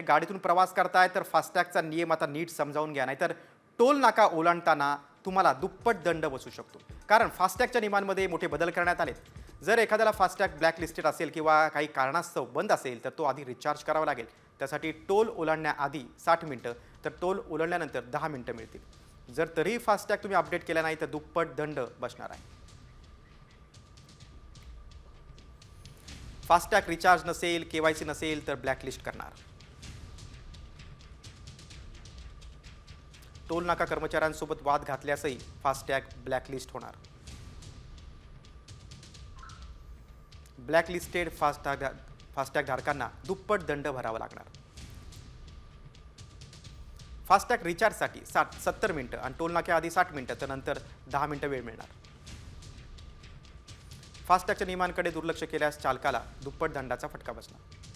गाडीतून प्रवास करताय तर फास्टॅगचा नियम आता नीट समजावून घ्या, नाहीतर टोल नाका ओलांडताना तुम्हाला दुप्पट दंड बसू शकतो. कारण फास्टॅगच्या नियमांमध्ये मोठे बदल करण्यात आलेत. जर एखाद्याला फास्टॅग ब्लॅकलिस्टेड असेल किंवा काही कारणास्तव बंद असेल तर तो आधी रिचार्ज करावा लागेल. त्यासाठी टोल ओलांडण्याआधी 60 मिनिटं तर टोल ओलांडल्यानंतर 10 मिनिटं मिळतील. जर तरीही फास्टॅग तुम्ही अपडेट केला नाही तर दुप्पट दंड बसणार आहे. फास्टॅग रिचार्ज नसेल, केवायसी नसेल तर ब्लॅकलिस्ट करणार. टोल नाका कर्मचाऱ्यांसोबत वाद घातल्यासही फास्टॅग ब्लॅकलिस्ट होणार. ब्लॅकलिस्टेड फास्टॅग धारकांना दुप्पट दंड भरावा लागणार. फास्टॅग रिचार्जसाठी 70 मिनिटं आणि टोल नाक्याआधी 60 मिनिटं तर नंतर 10 मिनिटं वेळ मिळणार. फास्टॅगच्या नियमांकडे दुर्लक्ष केल्यास चालकाला दुप्पट दंडाचा फटका बसणार.